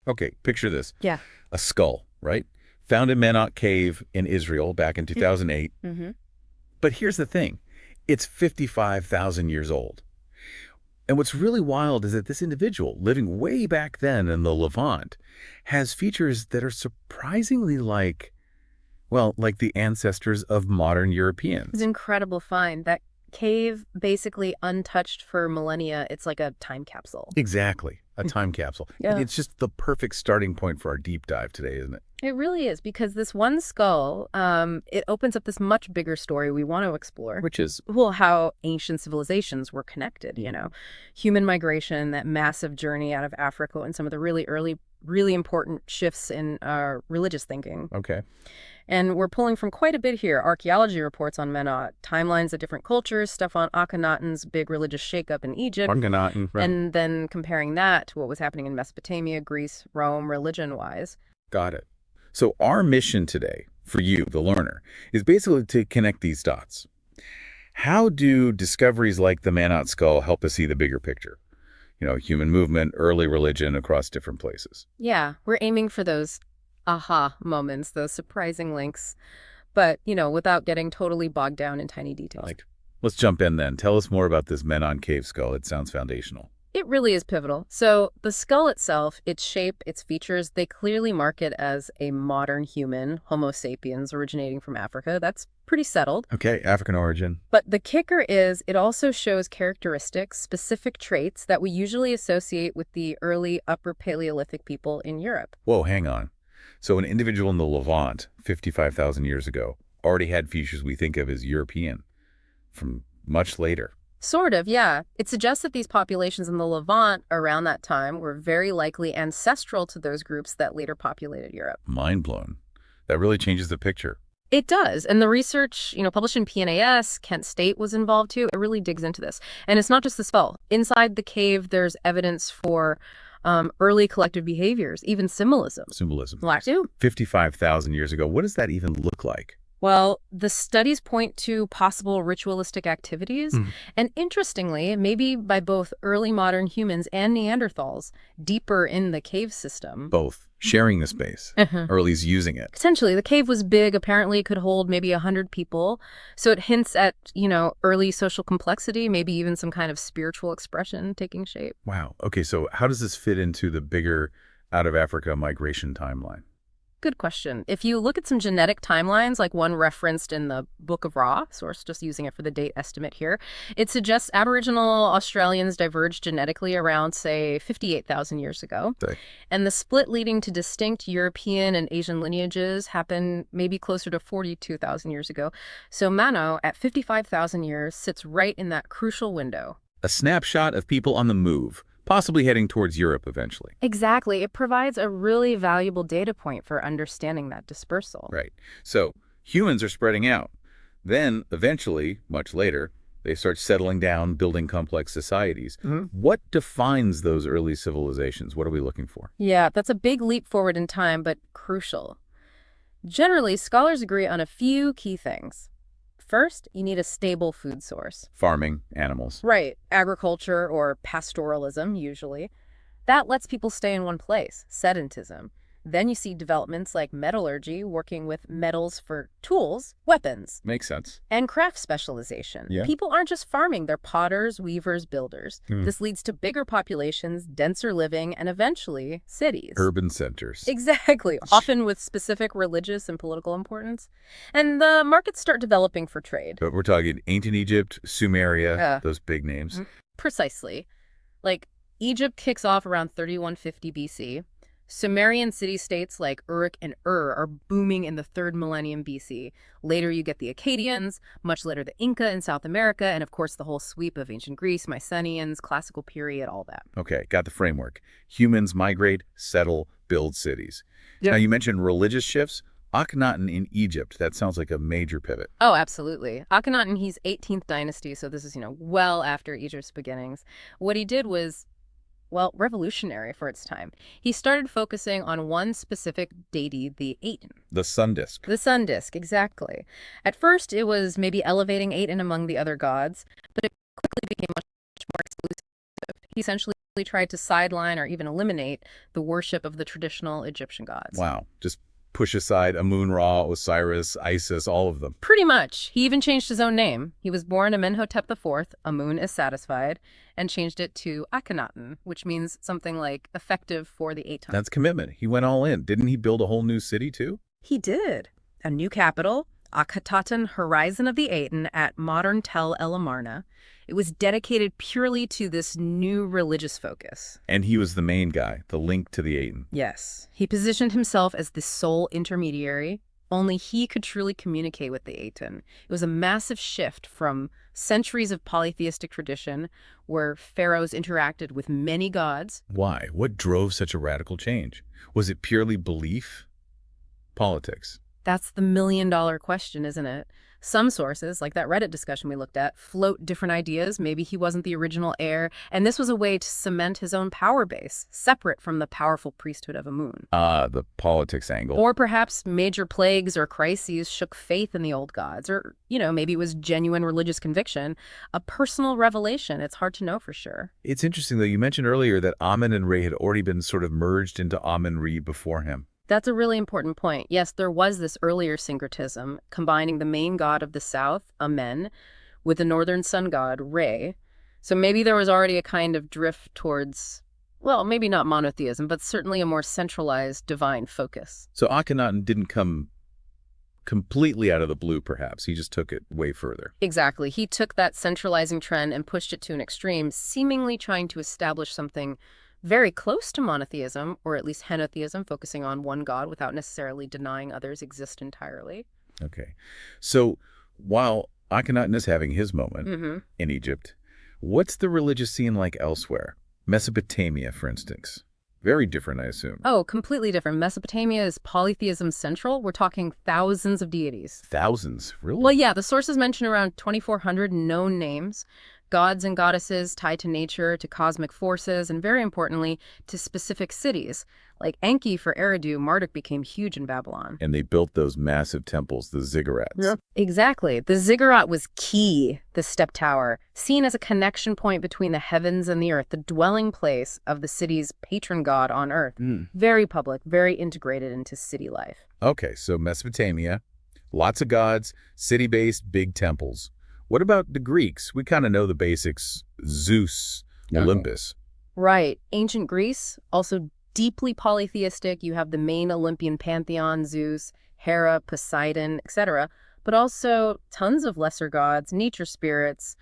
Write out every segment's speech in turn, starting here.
Okay, picture this. Yeah. A skull, right? Found in Menot Cave in Israel back in 2008. Mm-hmm. But here's the thing. It's 55,000 years old. And what's really wild is that this individual, living way back then in the Levant, has features that are surprisingly like, well, like the ancestors of modern It's Europeans. an incredible find. That cave, basically untouched for millennia, it's like a time capsule. Exactly. A time capsule. Yeah. It's just the perfect starting point for our deep dive today, isn't it? It really is, because this one skull, it opens up this much bigger story we want to explore. Which is, Well, how ancient civilizations were connected, human migration, that massive journey out of Africa, and some of the really early, really important shifts in religious thinking. okay. And we're pulling from quite a bit here. Archaeology reports on Menot, timelines of different cultures, stuff on Akhenaten's big religious shakeup in Egypt, Akhenaten, right. and then comparing that to what was happening in Mesopotamia, Greece, Rome, religion-wise. Got it. So our mission today, for you, the learner, is basically to connect these dots. How do discoveries like the Manot skull help us see the bigger picture? Human movement, early religion across different places. Yeah, we're aiming for those aha moments, those surprising links, but, without getting totally bogged down in tiny details. Let's jump in then. Tell us more about this Menon cave skull. It sounds foundational. It really is pivotal. So the skull itself, its shape, its features, they clearly mark it as a modern human, Homo sapiens, originating from Africa. That's pretty settled. Okay, African origin. But the kicker is it also shows characteristics, specific traits that we usually associate with the early Upper Paleolithic people in Europe. Whoa, hang on. So an individual in the Levant, 55,000 years ago, already had features we think of as European from much later. Sort of, yeah. It suggests that these populations in the Levant around that time were very likely ancestral to those groups that later populated Europe. Mind blown. That really changes the picture. It does. And the research, published in PNAS, Kent State was involved too. It really digs into this. And it's not just the skull. Inside the cave, there's evidence for early collective behaviors, even symbolism. Symbolism. Like too. 55,000 years ago. What does that even look like? Well, the studies point to possible ritualistic activities, and interestingly, maybe by both early modern humans and Neanderthals, deeper in the cave system. Both. Sharing the space, or at least using it. Essentially, the cave was big. Apparently, it could hold maybe 100 people. So it hints at, early social complexity, maybe even some kind of spiritual expression taking shape. Wow. Okay, so how does this fit into the bigger out-of-Africa migration timeline? Good question. If you look at some genetic timelines, like one referenced in the Book of Ra, source just using it for the date estimate here, it suggests Aboriginal Australians diverged genetically around, say, 58,000 years ago. Okay. And the split leading to distinct European and Asian lineages happened maybe closer to 42,000 years ago. So Mano, at 55,000 years, sits right in that crucial window. A snapshot of people on the move, possibly heading towards Europe eventually. Exactly. It provides a really valuable data point for understanding that dispersal. Right. So humans are spreading out. Then, eventually, much later, they start settling down, building complex societies. What defines those early civilizations? What are we looking for? Yeah, that's a big leap forward in time, but crucial. Generally, scholars agree on a few key things. First, you need a stable food source. Farming, animals. Right. Agriculture or pastoralism, usually. That lets people stay in one place, sedentism. Then you see developments like metallurgy, working with metals for tools, weapons, Makes sense. and craft specialization. Yeah. People aren't just farming, they're potters, weavers, builders. This leads to bigger populations, denser living, and eventually cities. Urban centers. Exactly, often with specific religious and political importance. And the markets start developing for trade. But we're talking ancient Egypt, Sumeria, Yeah. those big names. Precisely. Like, Egypt kicks off around 3150 BC. Sumerian city-states like Uruk and Ur are booming in the 3rd millennium BC. Later you get the Akkadians, much later the Inca in South America, and of course the whole sweep of ancient Greece, Mycenaeans, classical period, all that. Okay, got the framework. Humans migrate, settle, build cities. Yep. Now, you mentioned religious shifts. Akhenaten in Egypt, that sounds like a major pivot. Oh, absolutely. Akhenaten, he's 18th dynasty, so this is, well after Egypt's beginnings. What he did was, well, revolutionary for its time. He started focusing on one specific deity, the Aten. The sun disk. The sun disk, exactly. At first, it was maybe elevating Aten among the other gods, but it quickly became much more exclusive. He essentially tried to sideline or even eliminate the worship of the traditional Egyptian gods. Wow. Just push aside Amun-Ra, Osiris, Isis, all of them. Pretty much. He even changed his own name. He was born Amenhotep IV, Amun is satisfied, and changed it to Akhenaten, which means something like effective for the Aton. That's commitment. He went all in. Didn't he build a whole new city, too? He did. A new capital, Akhetaten Horizon of the Aton at modern Tel El Amarna. It was dedicated purely to this new religious focus. And he was the main guy, the link to the Aton. Yes. He positioned himself as the sole intermediary. Only he could truly communicate with the Aton. It was a massive shift from centuries of polytheistic tradition where pharaohs interacted with many gods. Why? What drove such a radical change? Was it purely belief? Politics? That's the million-dollar question, isn't it? Some sources, like that Reddit discussion we looked at, float different ideas. Maybe he wasn't the original heir, and this was a way to cement his own power base, separate from the powerful priesthood of Amun. The politics angle. Or perhaps major plagues or crises shook faith in the old gods, or, maybe it was genuine religious conviction, a personal revelation. It's hard to know for sure. It's interesting, though, you mentioned earlier that Amun and Re had already been sort of merged into Amun-Re before him. That's a really important point. Yes, there was this earlier syncretism, combining the main god of the south, Amen, with the northern sun god, Re. So maybe there was already a kind of drift towards, well, maybe not monotheism, but certainly a more centralized divine focus. So Akhenaten didn't come completely out of the blue, perhaps. He just took it way further. Exactly. He took that centralizing trend and pushed it to an extreme, seemingly trying to establish something very close to monotheism, or at least henotheism, focusing on one god without necessarily denying others exist entirely. Okay. So while Akhenaten is having his moment in Egypt, what's the religious scene like elsewhere? Mesopotamia, for instance. Very different, I assume. Oh, completely different. Mesopotamia is polytheism central. We're talking thousands of deities. Thousands? Really? Well, yeah, the sources mention around 2,400 known names. Gods and goddesses tied to nature, to cosmic forces, and very importantly, to specific cities. Like Enki for Eridu, Marduk became huge in Babylon. And they built those massive temples, the ziggurats. Yeah. Exactly. The ziggurat was key, the step tower, seen as a connection point between the heavens and the earth, the dwelling place of the city's patron god on earth. Very public, very integrated into city life. Okay, so Mesopotamia, lots of gods, city-based, big temples. What about the Greeks? We kind of know the basics. Zeus, Olympus. Right. Ancient Greece, also deeply polytheistic. You have the main Olympian pantheon, Zeus, Hera, Poseidon, etc. But also tons of lesser gods, nature spirits,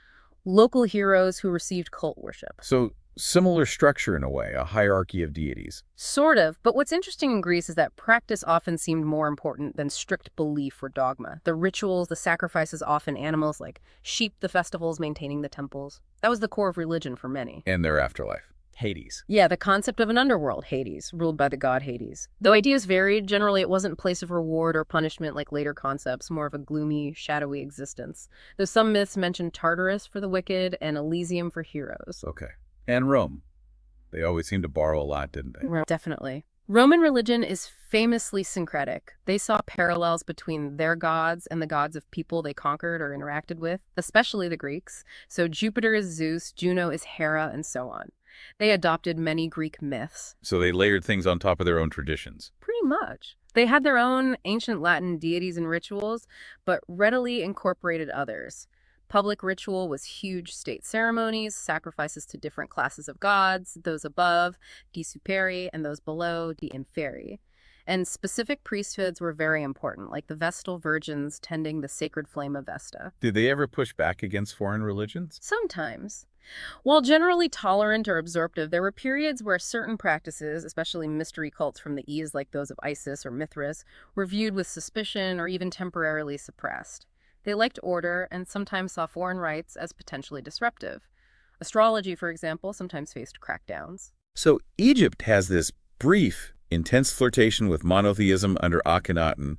local heroes who received cult worship. So similar structure in a way, a hierarchy of deities. Sort of, but what's interesting in Greece is that practice often seemed more important than strict belief or dogma. The rituals, the sacrifices, often animals like sheep, the festivals, maintaining the temples. That was the core of religion for many. And their afterlife. Hades. Yeah, the concept of an underworld, Hades, ruled by the god Hades. Though ideas varied, generally it wasn't a place of reward or punishment like later concepts, more of a gloomy, shadowy existence. Though some myths mention Tartarus for the wicked and Elysium for heroes. Okay. And Rome. They always seem to borrow a lot, didn't they? Definitely. Roman religion is famously syncretic. They saw parallels between their gods and the gods of people they conquered or interacted with, especially the Greeks. So Jupiter is Zeus, Juno is Hera, and so on. They adopted many Greek myths. So they layered things on top of their own traditions. Pretty much. They had their own ancient Latin deities and rituals, but readily incorporated others. Public ritual was huge state ceremonies, sacrifices to different classes of gods, those above, di superi, and those below, di inferi. And specific priesthoods were very important, like the Vestal virgins tending the sacred flame of Vesta. Did they ever push back against foreign religions? Sometimes. While generally tolerant or absorptive, there were periods where certain practices, especially mystery cults from the East like those of Isis or Mithras, were viewed with suspicion or even temporarily suppressed. They liked order and sometimes saw foreign rites as potentially disruptive. Astrology, for example, sometimes faced crackdowns. So Egypt has this brief, intense flirtation with monotheism under Akhenaten,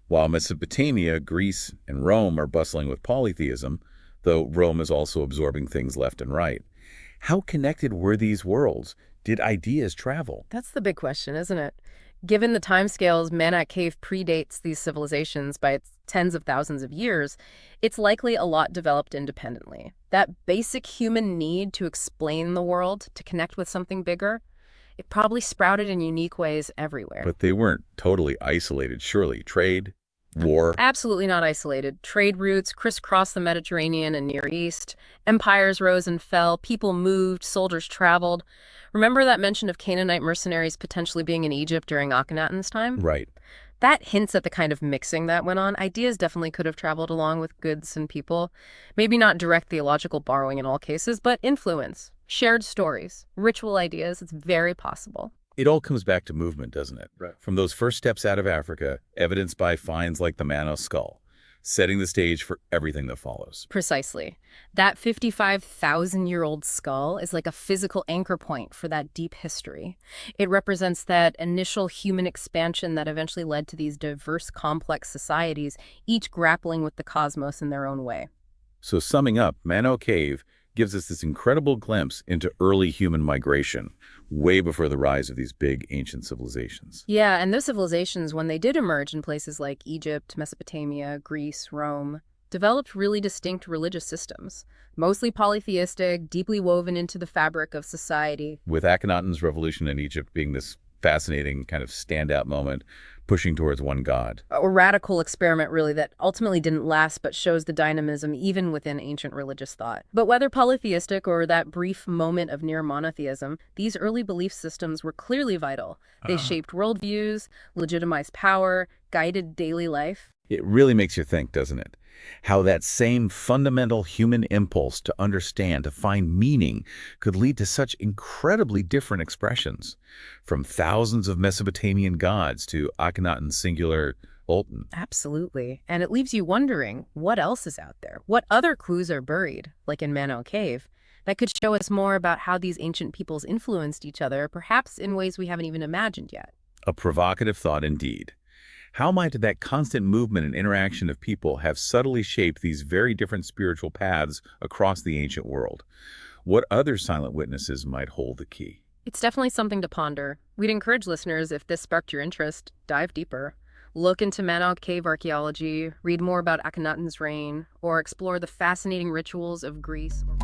while Mesopotamia, Greece, and Rome are bustling with polytheism, though Rome is also absorbing things left and right. How connected were these worlds? Did ideas travel? That's the big question, isn't it? Given the timescales, Manak Cave predates these civilizations by tens of thousands of years, it's likely a lot developed independently. That basic human need to explain the world, to connect with something bigger, it probably sprouted in unique ways everywhere. But they weren't totally isolated, surely. Trade, war. Absolutely not isolated. Trade routes crisscrossed the Mediterranean and Near East. Empires rose and fell. People moved. Soldiers traveled. Remember that mention of Canaanite mercenaries potentially being in Egypt during Akhenaten's time? Right. That hints at the kind of mixing that went on. Ideas definitely could have traveled along with goods and people. Maybe not direct theological borrowing in all cases, but influence, shared stories, ritual ideas. It's very possible. It all comes back to movement, doesn't it? Right. From those first steps out of Africa, evidenced by finds like the Manos skull, setting the stage for everything that follows. Precisely. That 55,000-year-old skull is like a physical anchor point for that deep history. It represents that initial human expansion that eventually led to these diverse, complex societies, each grappling with the cosmos in their own way. So summing up, Mano Cave gives us this incredible glimpse into early human migration, way before the rise of these big ancient civilizations. Yeah, and those civilizations, when they did emerge in places like Egypt, Mesopotamia, Greece, Rome, developed really distinct religious systems, mostly polytheistic, deeply woven into the fabric of society. With Akhenaten's revolution in Egypt being this fascinating kind of standout moment, pushing towards one god. A radical experiment, really, that ultimately didn't last but shows the dynamism even within ancient religious thought. But whether polytheistic or that brief moment of near monotheism, these early belief systems were clearly vital. They shaped worldviews, legitimized power, guided daily life. It really makes you think, doesn't it? How that same fundamental human impulse to understand, to find meaning, could lead to such incredibly different expressions, from thousands of Mesopotamian gods to Akhenaten's singular Olten. Absolutely. And it leaves you wondering, what else is out there? What other clues are buried, like in Mano Cave, that could show us more about how these ancient peoples influenced each other, perhaps in ways we haven't even imagined yet? A provocative thought indeed. How might that constant movement and interaction of people have subtly shaped these very different spiritual paths across the ancient world? What other silent witnesses might hold the key? It's definitely something to ponder. We'd encourage listeners, if this sparked your interest, dive deeper. Look into Mano Cave archaeology, read more about Akhenaten's reign, or explore the fascinating rituals of Greece or